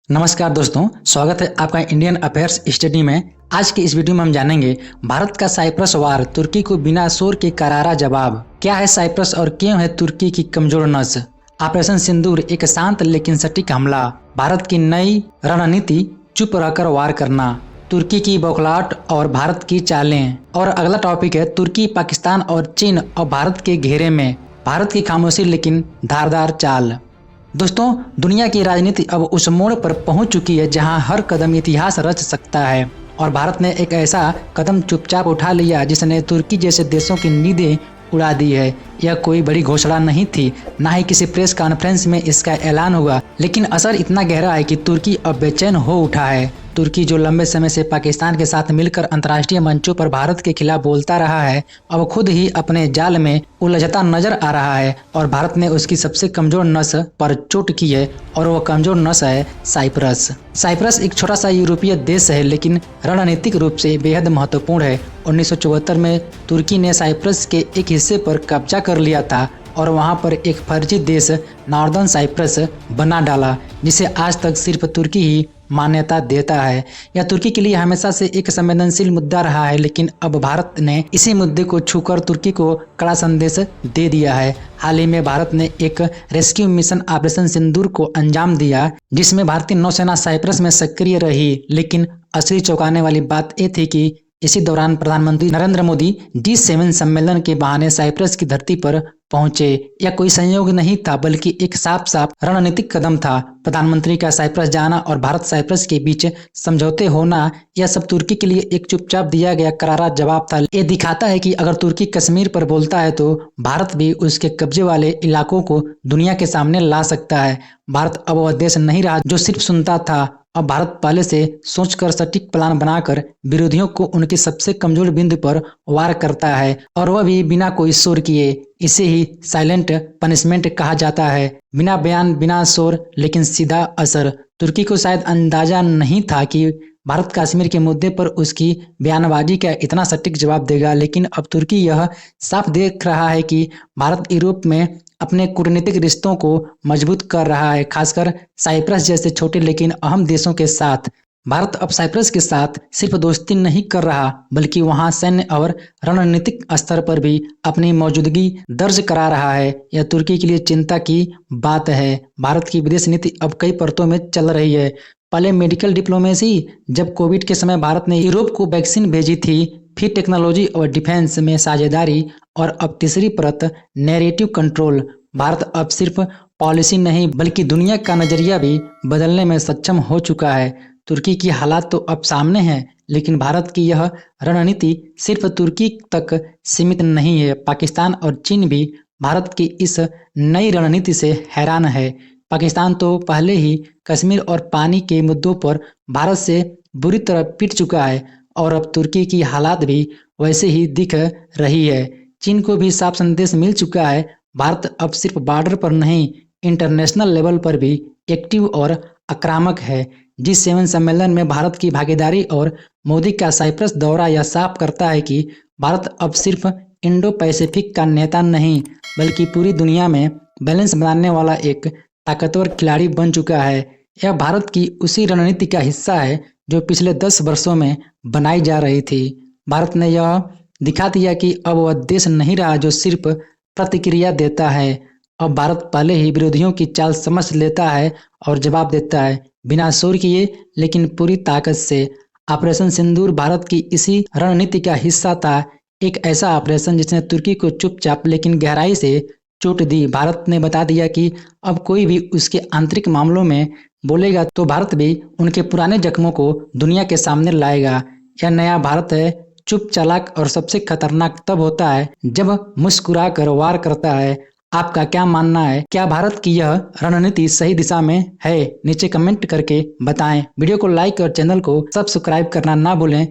नमस्कार दोस्तों, स्वागत है आपका इंडियन अफेयर्स स्टडी में। आज की इस वीडियो में हम जानेंगे भारत का साइप्रस वार, तुर्की को बिना शोर के करारा जवाब। क्या है साइप्रस और क्यों है तुर्की की कमजोर नस? ऑपरेशन सिंदूर, एक शांत लेकिन सटीक हमला। भारत की नई रणनीति, चुप रहकर वार करना। तुर्की की बौखलाहट और भारत की चालें। और अगला टॉपिक है तुर्की, पाकिस्तान और चीन और भारत के घेरे में, भारत की खामोशी लेकिन धारदार चाल। दोस्तों, दुनिया की राजनीति अब उस मोड़ पर पहुंच चुकी है जहां हर कदम इतिहास रच सकता है, और भारत ने एक ऐसा कदम चुपचाप उठा लिया जिसने तुर्की जैसे देशों की नींदें उड़ा दी है। यह कोई बड़ी घोषणा नहीं थी, ना ही किसी प्रेस कॉन्फ्रेंस में इसका ऐलान हुआ, लेकिन असर इतना गहरा है कि तुर्की अब बेचैन हो उठा है। तुर्की, जो लंबे समय से पाकिस्तान के साथ मिलकर अंतर्राष्ट्रीय मंचों पर भारत के खिलाफ बोलता रहा है, अब खुद ही अपने जाल में उलझता नजर आ रहा है, और भारत ने उसकी सबसे कमजोर नस पर चोट की है, और वह कमजोर नस है साइप्रस। साइप्रस एक छोटा सा यूरोपीय देश है, लेकिन रणनीतिक रूप से बेहद महत्वपूर्ण है। 1974 में तुर्की ने साइप्रस के एक हिस्से पर कब्जा कर लिया था और वहां पर एक फर्जी देश नॉर्दर्न साइप्रस बना डाला, जिसे आज तक सिर्फ तुर्की ही मान्यता देता है। यह तुर्की के लिए हमेशा से एक संवेदनशील मुद्दा रहा है, लेकिन अब भारत ने इसी मुद्दे को छूकर तुर्की को कड़ा संदेश दे दिया है। हाल ही में भारत ने एक रेस्क्यू मिशन ऑपरेशन सिंदूर को अंजाम दिया, जिसमें भारतीय नौसेना साइप्रस में सक्रिय रही। लेकिन असली चौंकाने वाली बात यह थी कि इसी दौरान प्रधानमंत्री नरेंद्र मोदी G7 सम्मेलन के बहाने साइप्रस की धरती पर पहुंचे। यह कोई संयोग नहीं था, बल्कि एक साफ रणनीतिक कदम था। प्रधानमंत्री का साइप्रस जाना और भारत साइप्रस के बीच समझौते होना, यह सब तुर्की के लिए एक चुपचाप दिया गया करारा जवाब था। यह दिखाता है कि अगर तुर्की कश्मीर पर बोलता है तो भारत भी उसके कब्जे वाले इलाकों को दुनिया के सामने ला सकता है। भारत अब वह देश नहीं रहा जो सिर्फ सुनता था। अब भारत पहले से सोचकर सटीक प्लान बनाकर विरोधियों को उनके सबसे कमजोर बिंदु पर वार करता है, और वह भी बिना कोई शोर किए। इसे ही साइलेंट पनिशमेंट कहा जाता है। बिना बयान, बिना शोर, लेकिन सीधा असर। तुर्की को शायद अंदाजा नहीं था कि भारत कश्मीर के मुद्दे पर उसकी बयानबाजी का इतना सटीक जवाब देगा, लेकिन अब तुर्की यह साफ देख रहा है कि भारत यूरोप में अपने कूटनीतिक रिश्तों को मजबूत कर रहा है, खासकर साइप्रस जैसे छोटे लेकिन अहम देशों के साथ। भारत अब साइप्रस के साथ सिर्फ दोस्ती नहीं कर रहा, बल्कि वहां सैन्य और रणनीतिक स्तर पर भी अपनी मौजूदगी दर्ज करा रहा है। यह तुर्की के लिए चिंता की बात है। भारत की विदेश नीति अब कई परतों में चल रही है। पहले मेडिकल डिप्लोमेसी, जब कोविड के समय भारत ने यूरोप को वैक्सीन भेजी थी, फिर टेक्नोलॉजी और डिफेंस में साझेदारी, और अब तीसरी परत नैरेटिव कंट्रोल। भारत अब सिर्फ पॉलिसी नहीं, बल्कि दुनिया का नजरिया भी बदलने में सक्षम हो चुका है। तुर्की की हालात तो अब सामने हैं, लेकिन भारत की यह रणनीति सिर्फ तुर्की तक सीमित नहीं है। पाकिस्तान और चीन भी भारत की इस नई रणनीति से हैरान है। पाकिस्तान तो पहले ही कश्मीर और पानी के मुद्दों पर भारत से बुरी तरह पिट चुका है, और अब तुर्की की हालात भी वैसे ही दिख रही है। चीन को भी साफ संदेश मिल चुका है। भारत अब सिर्फ बॉर्डर पर नहीं, इंटरनेशनल लेवल पर भी एक्टिव और आक्रामक है। G7 सम्मेलन में भारत की भागीदारी और मोदी का साइप्रस दौरा यह साफ करता है कि भारत अब सिर्फ इंडो पैसिफिक का नेता नहीं, बल्कि पूरी दुनिया में बैलेंस बनाने वाला एक ताकतवर खिलाड़ी बन चुका है। यह भारत की उसी रणनीति का हिस्सा है जो पिछले 10 वर्षों में बनाई जा रही थी। भारत ने यह दिखा दिया कि अब वह देश नहीं रहा जो सिर्फ प्रतिक्रिया देता है। अब भारत पहले ही विरोधियों की चाल समझ लेता है और जवाब देता है, बिना शोर किए लेकिन पूरी ताकत से। ऑपरेशन सिंदूर भारत की इसी रणनीति का हिस्सा था, एक ऐसा ऑपरेशन जिसने तुर्की को चुपचाप लेकिन गहराई से चोट दी। भारत ने बता दिया कि अब कोई भी उसके आंतरिक मामलों में बोलेगा तो भारत भी उनके पुराने जख्मों को दुनिया के सामने लाएगा। यह नया भारत है, चुप, चालाक और सबसे खतरनाक तब होता है जब मुस्कुरा कर वार करता है। आपका क्या मानना है? क्या भारत की यह रणनीति सही दिशा में है? नीचे कमेंट करके बताएं। वीडियो को लाइक और चैनल को सब्सक्राइब करना ना भूलें।